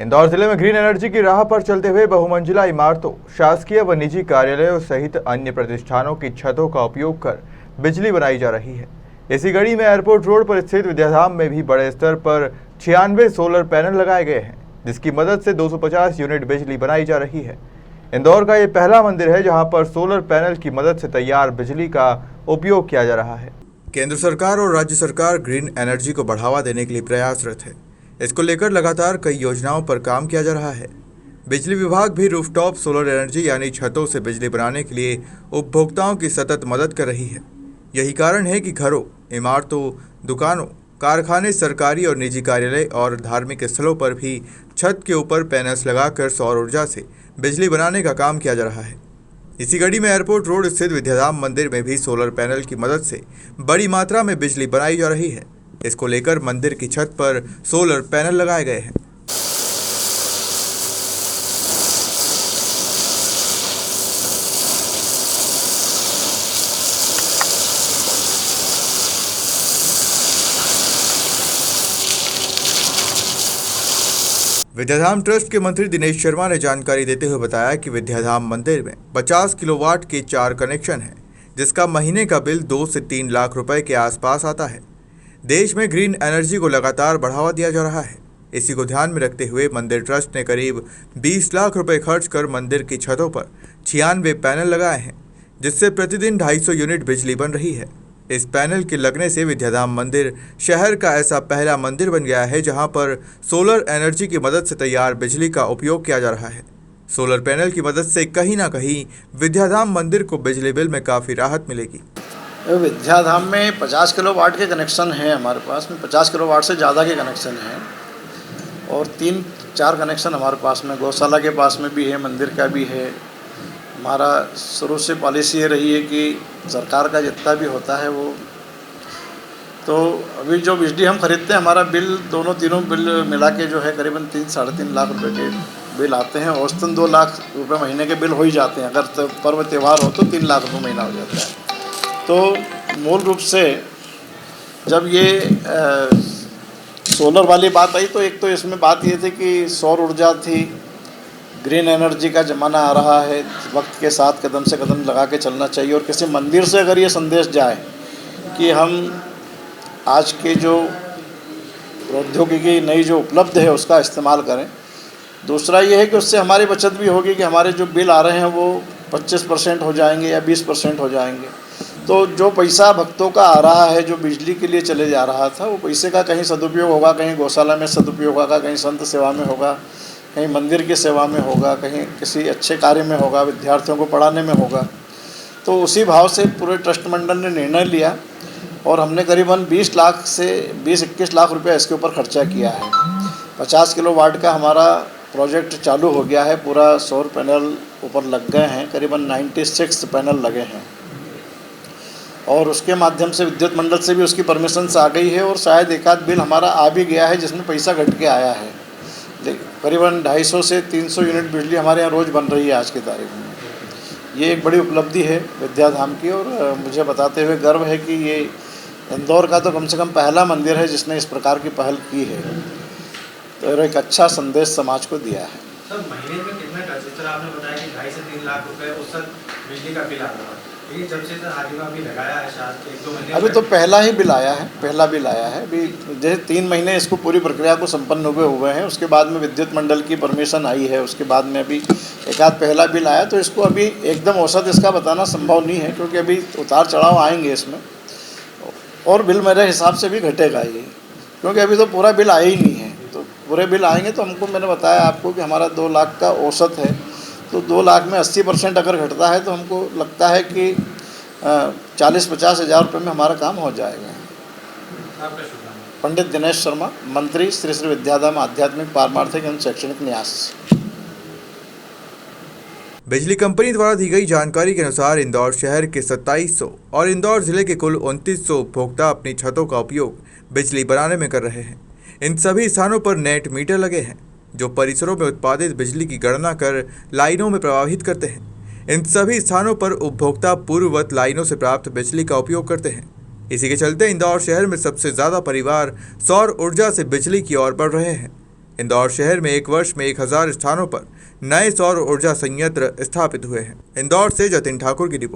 इंदौर जिले में green energy की राह पर चलते हुए बहुमंजिला इमारतों, शासकीय व निजी कार्यालयों सहित अन्य प्रतिष्ठानों की छतों का उपयोग कर बिजली बनाई जा रही है। इसी कड़ी में एयरपोर्ट रोड पर स्थित विद्याधाम में भी बड़े स्तर पर 96 सोलर पैनल लगाए गए हैं, जिसकी मदद से 250 यूनिट बिजली बनाई जा रही है। इंदौर का ये पहला मंदिर है जहां पर सोलर पैनल की मदद से तैयार बिजली का उपयोग किया जा रहा है। केंद्र सरकार और राज्य सरकार ग्रीन एनर्जी को बढ़ावा देने के लिए प्रयासरत है। इसको लेकर लगातार कई योजनाओं पर काम किया जा रहा है। बिजली विभाग भी रूफटॉप सोलर एनर्जी यानी छतों से बिजली बनाने के लिए उपभोक्ताओं की सतत मदद कर रही है। यही कारण है कि घरों, इमारतों, दुकानों, कारखाने, सरकारी और निजी कार्यालय और धार्मिक स्थलों पर भी छत के ऊपर पैनल्स लगाकर सौर ऊर्जा से बिजली बनाने का काम किया जा रहा है। इसी कड़ी में एयरपोर्ट रोड स्थित विद्याधाम मंदिर में भी सोलर पैनल की मदद से बड़ी मात्रा में बिजली बनाई जा रही है। इसको लेकर मंदिर की छत पर सोलर पैनल लगाए गए हैं। विद्याधाम ट्रस्ट के मंत्री दिनेश शर्मा ने जानकारी देते हुए बताया कि विद्याधाम मंदिर में 50 किलोवाट के 4 कनेक्शन हैं, जिसका महीने का बिल 2 से 3 लाख रुपए के आसपास आता है। देश में ग्रीन एनर्जी को लगातार बढ़ावा दिया जा रहा है। इसी को ध्यान में रखते हुए मंदिर ट्रस्ट ने करीब 20 लाख रुपए खर्च कर मंदिर की छतों पर 96 पैनल लगाए हैं, जिससे प्रतिदिन 250 यूनिट बिजली बन रही है। इस पैनल के लगने से विद्याधाम मंदिर शहर का ऐसा पहला मंदिर बन गया है जहां पर सोलर एनर्जी की मदद से तैयार बिजली का उपयोग किया जा रहा है। सोलर पैनल की मदद से कहीं ना कहीं विद्याधाम मंदिर को बिजली बिल में काफ़ी राहत मिलेगी। विद्याधाम में 50 किलोवाट के कनेक्शन हैं, हमारे पास में 50 किलोवाट से ज़्यादा के कनेक्शन हैं और 3-4 कनेक्शन हमारे पास में गौशाला के पास में भी है, मंदिर का भी है। हमारा शुरू से पॉलिसी ये रही है कि सरकार का जितना भी होता है वो, तो अभी जो बिजली हम खरीदते हैं हमारा बिल तीनों बिल मिला के जो है करीबन 3-3.5 लाख रुपए के बिल आते हैं। औसतन 2 लाख रुपए महीने के बिल हो ही जाते हैं। अगर पर्व त्यौहार हो तो 3 लाख रुपये महीना हो जाता है। तो मूल रूप से जब ये सोलर वाली बात आई तो एक तो इसमें बात ये थी कि सौर ऊर्जा थी, ग्रीन एनर्जी का ज़माना आ रहा है, वक्त के साथ कदम से कदम लगा के चलना चाहिए। और किसी मंदिर से अगर ये संदेश जाए कि हम आज के जो प्रौद्योगिकी नई जो उपलब्ध है उसका इस्तेमाल करें। दूसरा ये है कि उससे हमारी बचत भी होगी कि हमारे जो बिल आ रहे हैं वो 25% हो जाएंगे या 20% हो जाएंगे। तो जो पैसा भक्तों का आ रहा है, जो बिजली के लिए चले जा रहा था, वो पैसे का कहीं सदुपयोग होगा, कहीं गौशाला में सदुपयोग होगा, कहीं संत सेवा में होगा, कहीं मंदिर की सेवा में होगा, कहीं किसी अच्छे कार्य में होगा, विद्यार्थियों को पढ़ाने में होगा। तो उसी भाव से पूरे ट्रस्ट मंडल ने निर्णय लिया और हमने करीबन 20 लाख से 20-21 लाख रुपया इसके ऊपर खर्चा किया है। 50 किलोवाट का हमारा प्रोजेक्ट चालू हो गया है, पूरा सौर पैनल ऊपर लग गए हैं, करीबन 96 पैनल लगे हैं और उसके माध्यम से विद्युत मंडल से भी उसकी परमिशंस आ गई है और शायद एक आध बिल हमारा आ भी गया है जिसमें पैसा घट के आया है। करीबन 250 से 300 यूनिट बिजली हमारे यहाँ रोज़ बन रही है आज की तारीख में। ये एक बड़ी उपलब्धि है विद्याधाम की और मुझे बताते हुए गर्व है कि ये इंदौर का तो कम से कम पहला मंदिर है जिसने इस प्रकार की पहल की है। तो एक अच्छा संदेश समाज को दिया है। सर, महीने में कितना खर्च? आपने बताया कि 2.5 से 3 लाख रुपए उस बिजली का बिल आता है। ये जब से हाजिमा भी लगाया है शायद 1-2 महीने अभी तो पहला ही बिल आया है, पहला बिल आया है। अभी जैसे 3 महीने इसको पूरी प्रक्रिया को संपन्न हुए हैं, उसके बाद में विद्युत मंडल की परमिशन आई है, उसके बाद में अभी एक आध पहला बिल आया। तो इसको अभी एकदम औसत इसका बताना संभव नहीं है क्योंकि अभी उतार चढ़ाव आएंगे इसमें और बिल मेरे हिसाब से भी घटेगा ये, क्योंकि अभी तो पूरा बिल आया ही नहीं है। तो पूरे बिल आएंगे तो हमको, मैंने बताया आपको कि हमारा 2 लाख का औसत है, तो 2 लाख में 80% अगर घटता है तो हमको लगता है कि 40-50 हज़ार रुपये में हमारा काम हो जाएगा। पंडित दिनेश शर्मा, मंत्री, श्री श्री विद्याधाम आध्यात्मिक पारमार्थिक एवं शैक्षणिक न्यास। बिजली कंपनी द्वारा दी गई जानकारी के अनुसार इंदौर शहर के 2700 और इंदौर जिले के कुल 2900 उपभोक्ता अपनी छतों का उपयोग बिजली बनाने में कर रहे हैं। इन सभी स्थानों पर नेट मीटर लगे हैं जो परिसरों में उत्पादित बिजली की गणना कर लाइनों में प्रवाहित करते हैं। इन सभी स्थानों पर उपभोक्ता पूर्ववत लाइनों से प्राप्त बिजली का उपयोग करते हैं। इसी के चलते इंदौर शहर में सबसे ज़्यादा परिवार सौर ऊर्जा से बिजली की ओर बढ़ रहे हैं। इंदौर शहर में एक वर्ष में 1000 स्थानों पर नए सौर ऊर्जा संयंत्र स्थापित हुए हैं। इंदौर से जतिन ठाकुर की रिपोर्ट।